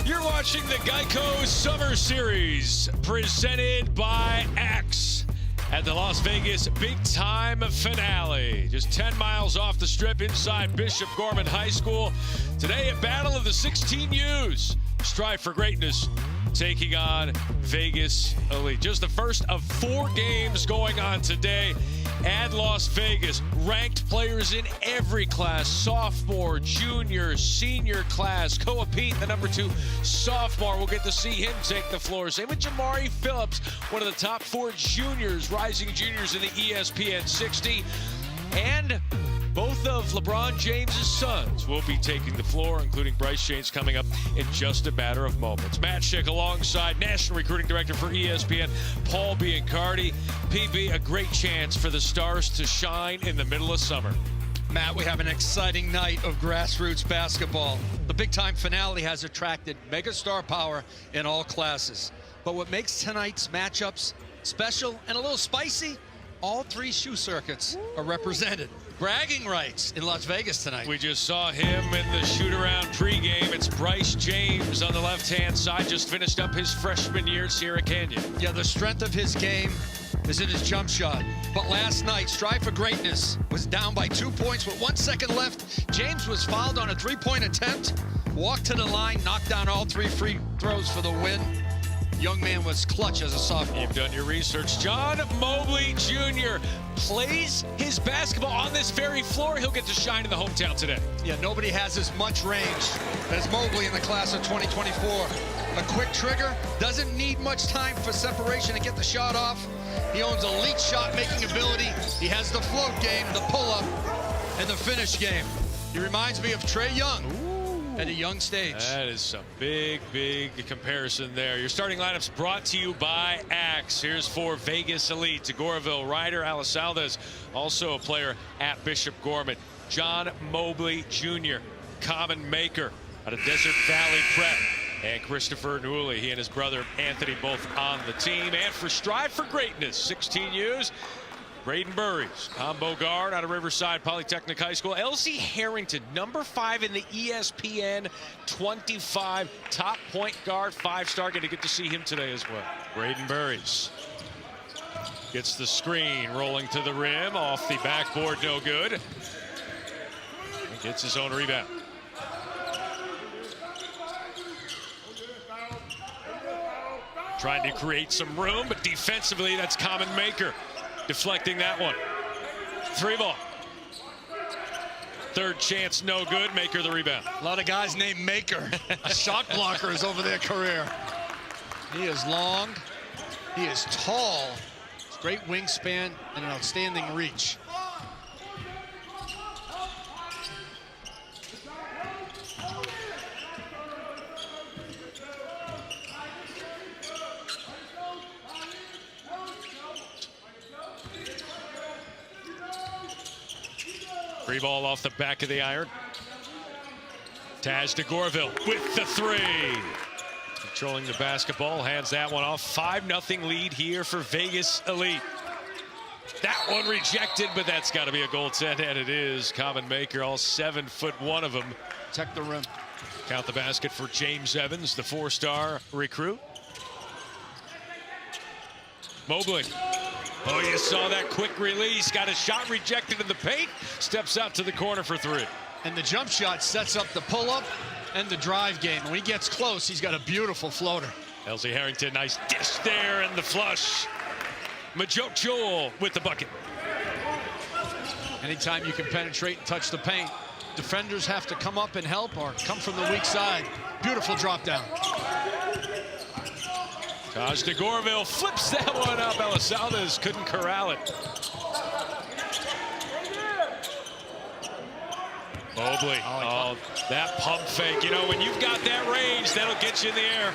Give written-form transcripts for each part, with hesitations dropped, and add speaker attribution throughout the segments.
Speaker 1: You're watching the Geico Summer Series presented by Axe at the Las Vegas Big Time Finale. Just 10 miles off the strip inside Bishop Gorman High School. Today, a battle of the 16Us. Strive for greatness, taking on Vegas Elite. Just the first of 4 games going on today at Las Vegas. Ranked players in every class, sophomore, junior, senior class. Koa Pete, the number 2 sophomore. We'll get to see him take the floor. Same with Jamari Phillips, one of the top 4 juniors, rising juniors in the ESPN 60. And both of LeBron James's sons will be taking the floor, including Bryce James coming up in just a matter of moments. Matt Schick alongside National Recruiting Director for ESPN, Paul Biancardi. PB, a great chance for the Stars to shine in the middle of summer.
Speaker 2: Matt, we have an exciting night of grassroots basketball. The Big Time Finale has attracted megastar power in all classes. But what makes tonight's matchups special and a little spicy, all 3 shoe circuits are represented. Bragging rights in Las Vegas tonight.
Speaker 1: We just saw him in the shoot-around pregame. It's Bryce James on the left-hand side, just finished up his freshman year at Sierra Canyon.
Speaker 2: Yeah, the strength of his game is in his jump shot. But last night, Strive for Greatness was down by 2 points with 1 second left. James was fouled on a 3-point attempt, walked to the line, knocked down all 3 free throws for the win. Young man was clutch as a sophomore.
Speaker 1: You've done your research. John Mobley Jr. plays his basketball on this very floor. He'll get to shine in the hometown today.
Speaker 2: Yeah, nobody has as much range as Mobley in the class of 2024. A quick trigger, doesn't need much time for separation to get the shot off. He owns elite shot-making ability. He has the float game, the pull-up, and the finish game. He reminds me of Trae Young. At a young stage.
Speaker 1: That is some big comparison there. Your starting lineups brought to you by Axe. Here's for Vegas Elite. Tagoraville, Ryder, Alisaldez, also a player at Bishop Gorman. John Mobley Jr., Common Maker out of Desert Valley Prep. And Christopher Newley, he and his brother Anthony both on the team. And for Strive for Greatness, 16Us. Braden Burries, combo guard out of Riverside Polytechnic High School. Elsie Harrington, number 5 in the ESPN 25, top point guard, 5-star. Going to get to see him today as well. Braden Burries gets the screen, rolling to the rim, off the backboard, no good. He gets his own rebound. Trying to create some room, but defensively, that's Common Maker. Deflecting that one. 3 ball. Third chance, no good. Maker the rebound.
Speaker 2: A lot of guys named Maker. Shot blockers over their career. He is long. He is tall. Great wingspan and an outstanding reach.
Speaker 1: Free ball off the back of the iron. Taj Tagoraville with the 3. Controlling the basketball, hands that one off. 5-0 lead here for Vegas Elite. That one rejected, but that's got to be a goaltend, and it is. Common Maker, all 7'1" of them.
Speaker 2: Protect the rim.
Speaker 1: Count the basket for James Evans, the 4-star recruit. Mobley. Oh, you saw that quick release. Got a shot rejected in the paint. Steps out to the corner for 3.
Speaker 2: And the jump shot sets up the pull-up and the drive game. When he gets close, he's got a beautiful floater.
Speaker 1: Elsie Harrington, nice dish there and the flush. Majoke Joel with the bucket.
Speaker 2: Anytime you can penetrate and touch the paint, defenders have to come up and help or come from the weak side. Beautiful drop down.
Speaker 1: Taj Tagoraville flips that one up. Alisaldez couldn't corral it. Mobley, oh, that pump fake. You know, when you've got that range, that'll get you in the air.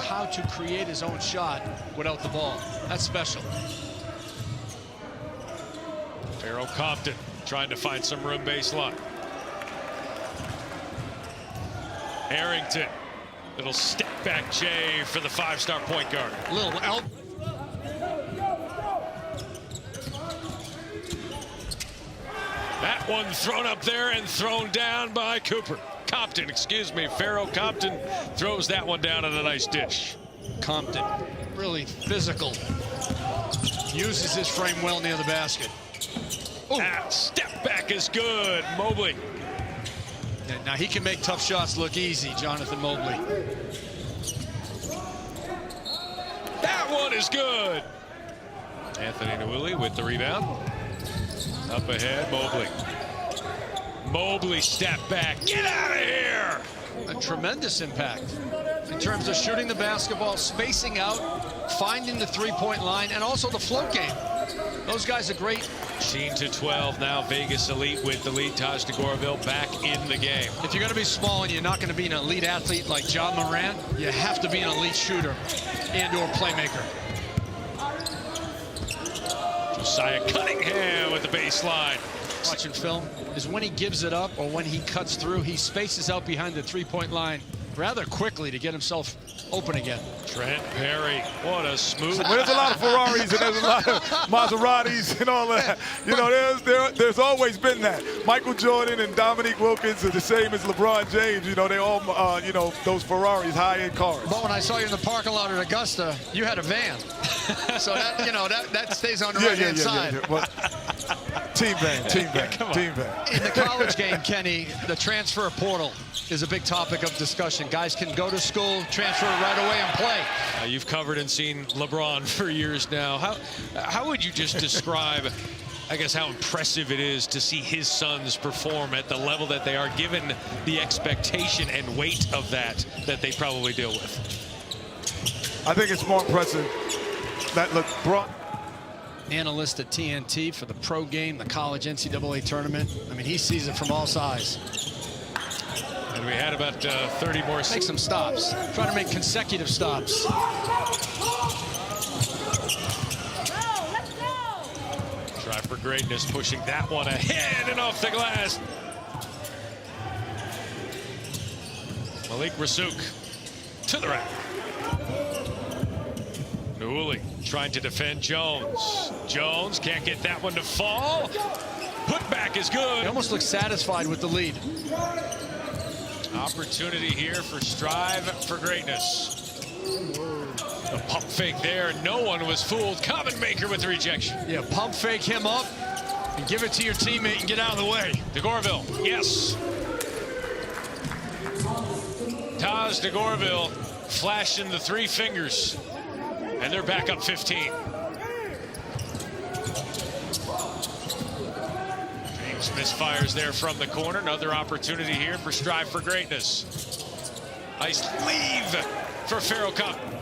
Speaker 2: How to create his own shot without the ball. That's special.
Speaker 1: Pharaoh Compton trying to find some room baseline. Harrington. Little step back J for the 5-star point guard.
Speaker 2: Little elbow.
Speaker 1: That one thrown up there and thrown down by Cooper. Compton, excuse me. Pharaoh Compton throws that one down on a nice dish.
Speaker 2: Compton, really physical. Uses his frame well near the basket.
Speaker 1: Step back is good. Mobley.
Speaker 2: And now he can make tough shots look easy, Jonathan Mobley.
Speaker 1: That one is good. Anthony Nwuli with the rebound. Up ahead, Mobley. Mobley step back. Get out of here.
Speaker 2: A tremendous impact in terms of shooting the basketball, spacing out, finding the three-point line, and also the float game. Those guys are great.
Speaker 1: 13-12 now. Vegas Elite with the lead. Taj DeGorville back in the game.
Speaker 2: If you're going to be small and you're not going to be an elite athlete like Ja Morant, you have to be an elite shooter and/or playmaker.
Speaker 1: Josiah Cunningham with the baseline.
Speaker 2: Watching film is when he gives it up or when he cuts through, he spaces out behind the three-point line rather quickly to get himself open again.
Speaker 1: Trent Perry, what a smooth.
Speaker 3: Well, there's a lot of Ferraris and there's a lot of Maseratis and all that. You know, there's always been that. Michael Jordan and Dominique Wilkins are the same as LeBron James. You know, they all, you know, those Ferraris, high-end cars.
Speaker 2: But when I saw you in the parking lot at Augusta, you had a van. So that, you know, that stays on the right-hand side.
Speaker 3: Well, team van.
Speaker 2: In the college game, Kenny, the transfer portal is a big topic of discussion. Guys can go to school, transfer right away, and play.
Speaker 1: You've covered and seen LeBron for years now. How would you just describe, I guess, how impressive it is to see his sons perform at the level that they are, given the expectation and weight of that they probably deal with?
Speaker 3: I think it's more impressive that LeBron.
Speaker 2: Analyst at TNT for the pro game, the college NCAA tournament. I mean, he sees it from all sides.
Speaker 1: And we had about 30 more.
Speaker 2: Make some stops. Try to make consecutive stops.
Speaker 1: Try for greatness, pushing that one ahead and off the glass. Malik Rasook to the rack. Nwuli trying to defend Jones. Jones can't get that one to fall. Put back is good.
Speaker 2: He almost looks satisfied with the lead.
Speaker 1: Opportunity here for strive for greatness. The pump fake there. No one was fooled. Common Maker with the rejection.
Speaker 2: Yeah, pump fake him up and give it to your teammate and get out of the way.
Speaker 1: DeGorville, yes. Taj DeGorville flashing the three fingers. And they're back up 15. James misfires there from the corner. Another opportunity here for strive for greatness. Nice leave for Pharaoh Compton.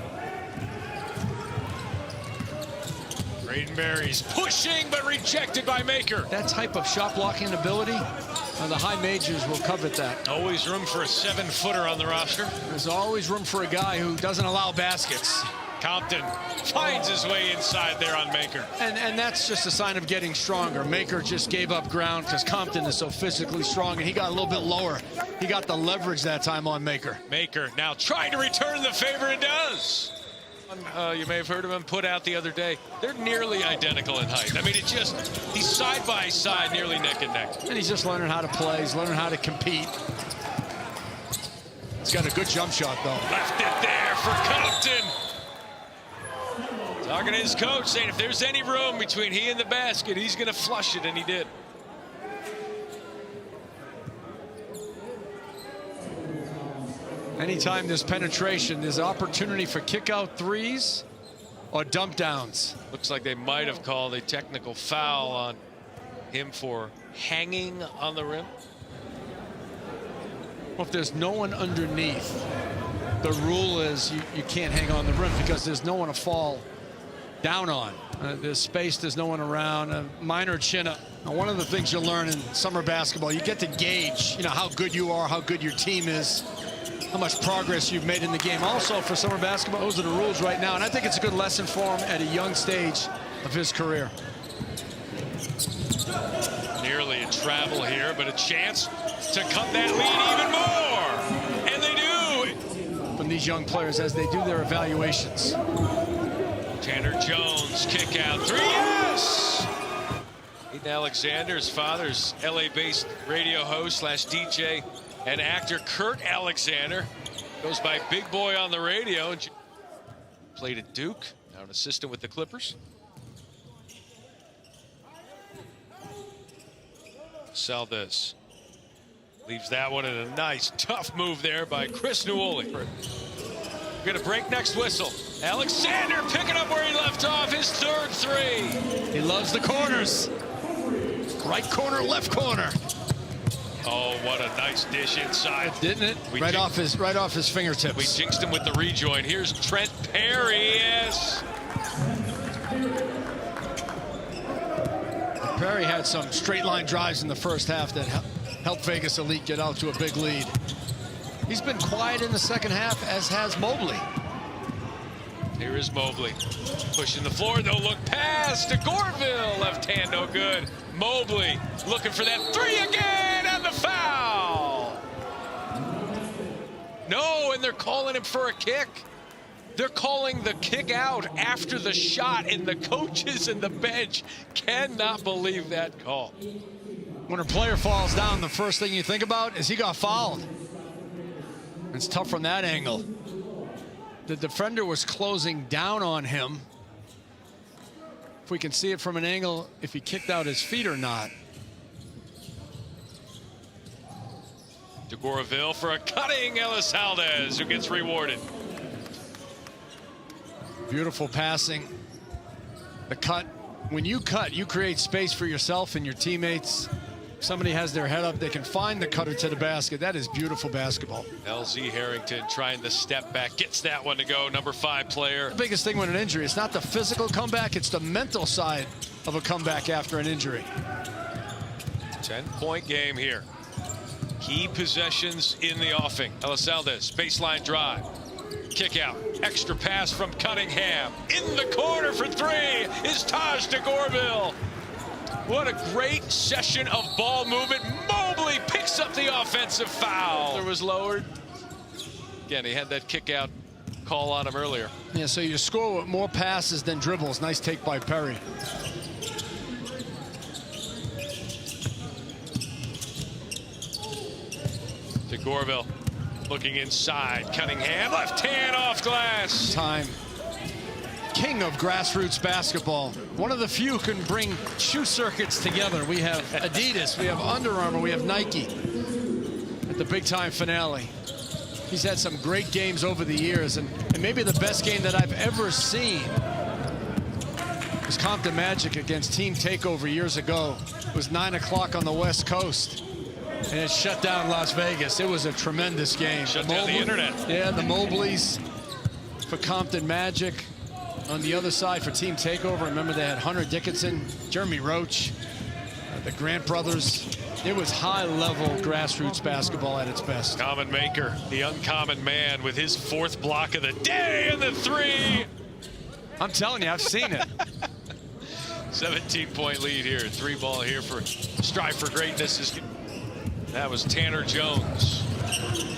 Speaker 1: Braden Berry's pushing, but rejected by Maker.
Speaker 2: That type of shot blocking ability, the high majors will covet that.
Speaker 1: Always room for a 7-footer on the roster.
Speaker 2: There's always room for a guy who doesn't allow baskets.
Speaker 1: Compton finds his way inside there on Maker.
Speaker 2: And that's just a sign of getting stronger. Maker just gave up ground because Compton is so physically strong, and he got a little bit lower. He got the leverage that time on Maker.
Speaker 1: Maker now trying to return the favor, and does. You may have heard of him put out the other day. They're nearly identical in height. I mean, he's side by side, nearly neck and neck.
Speaker 2: And he's just learning how to play. He's learning how to compete. He's got a good jump shot, though.
Speaker 1: Left it there for Compton. Talking to his coach, saying if there's any room between he and the basket, he's going to flush it, and he did.
Speaker 2: Anytime there's penetration, there's opportunity for kick-out threes or dump downs.
Speaker 1: Looks like they might have called a technical foul on him for hanging on the rim.
Speaker 2: Well, if there's no one underneath, the rule is you can't hang on the rim because there's no one to fall down on. There's space, there's no one around. A minor chin-up. Now, one of the things you learn in summer basketball, you get to gauge, how good you are, how good your team is, how much progress you've made in the game. Also, for summer basketball, those are the rules right now, and I think it's a good lesson for him at a young stage of his career.
Speaker 1: Nearly a travel here, but a chance to cut that lead even more. And they do.
Speaker 2: From these young players as they do their evaluations.
Speaker 1: Tanner Jones, kick out three, yes! Ethan Alexander's father's LA-based radio host / DJ And actor Kurt Alexander goes by Big Boy on the radio. Played at Duke, now an assistant with the Clippers. Stive leaves that one in a nice, tough move there by Chris Newoli. We're gonna break next whistle. Alexander picking up where he left off, his third three.
Speaker 2: He loves the corners. Right corner, left corner.
Speaker 1: Oh, what a nice dish inside.
Speaker 2: Didn't it? Right off his fingertips.
Speaker 1: We jinxed him with the rejoin. Here's Trent Perry, yes.
Speaker 2: Perry had some straight line drives in the first half that helped Vegas Elite get out to a big lead. He's been quiet in the second half, as has Mobley.
Speaker 1: Here is Mobley pushing the floor, no look pass to Gorville, left hand no good. Mobley looking for that three again, and the foul. No, and they're calling him for a kick. They're calling the kick out after the shot, and the coaches and the bench cannot believe that call.
Speaker 2: When a player falls down, the first thing you think about is he got fouled. It's tough from that angle. The defender was closing down on him. If we can see it from an angle, if he kicked out his feet or not.
Speaker 1: To Gorville for a cutting Elizalde, who gets rewarded.
Speaker 2: Beautiful passing. The cut. When you cut, you create space for yourself and your teammates. If somebody has their head up, they can find the cutter to the basket. That is beautiful basketball.
Speaker 1: LZ Harrington trying to step back, gets that one to go, number 5 player.
Speaker 2: The biggest thing with an injury, it's not the physical comeback, it's the mental side of a comeback after an injury.
Speaker 1: 10-point game here. Key possessions in the offing. Elizalde, baseline drive. Kick out, extra pass from Cunningham. In the corner for 3 is Taj to Gorville. What a great session of ball movement. Mobley picks up the offensive foul. It was lowered. Again, he had that kick out call on him earlier.
Speaker 2: Yeah, so you score with more passes than dribbles. Nice take by Perry.
Speaker 1: To Gorville, looking inside. Cunningham, left hand off glass.
Speaker 2: Time. King of grassroots basketball. One of the few who can bring shoe circuits together. We have Adidas, we have Under Armour, we have Nike at the big time finale. He's had some great games over the years, and maybe the best game that I've ever seen was Compton Magic against Team Takeover years ago. It was 9 o'clock on the West Coast, and it shut down Las Vegas. It was a tremendous game.
Speaker 1: Shut down the internet.
Speaker 2: Yeah, the Mobleys for Compton Magic. On the other side for Team Takeover, remember they had Hunter Dickinson, Jeremy Roach, the Grant brothers. It was high-level grassroots basketball at its best.
Speaker 1: Common maker, the uncommon man with his 4th block of the day and the 3.
Speaker 2: I'm telling you, I've seen it.
Speaker 1: 17-point lead here. 3 ball here for Strive for Greatness. That was Tanner Jones.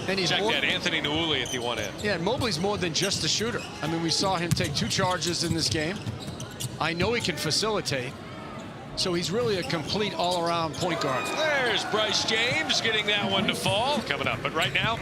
Speaker 2: And he's
Speaker 1: check that, Anthony Newoli at the one end.
Speaker 2: Yeah, and Mobley's more than just a shooter. I mean, we saw him take 2 charges in this game. I know he can facilitate. So he's really a complete all-around point guard.
Speaker 1: There's Bryce James getting that one to fall. Coming up, but right now,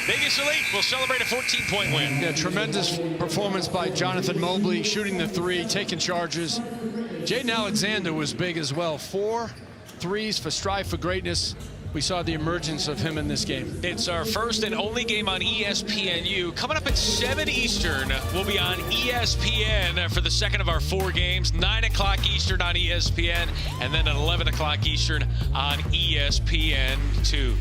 Speaker 1: Vegas Elite will celebrate a 14-point win.
Speaker 2: Yeah, tremendous performance by Jonathan Mobley, shooting the 3, taking charges. Jaden Alexander was big as well. 4 threes for Strive for Greatness. We saw the emergence of him in this game.
Speaker 1: It's our first and only game on ESPNU. Coming up at 7 Eastern, we'll be on ESPN for the second of our 4 games. 9 o'clock Eastern on ESPN, and then at 11 o'clock Eastern on ESPN2.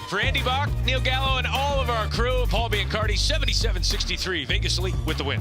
Speaker 1: For Andy Bach, Neil Gallo, and all of our crew, Paul Biancardi, 77-63, Vegas Elite with the win.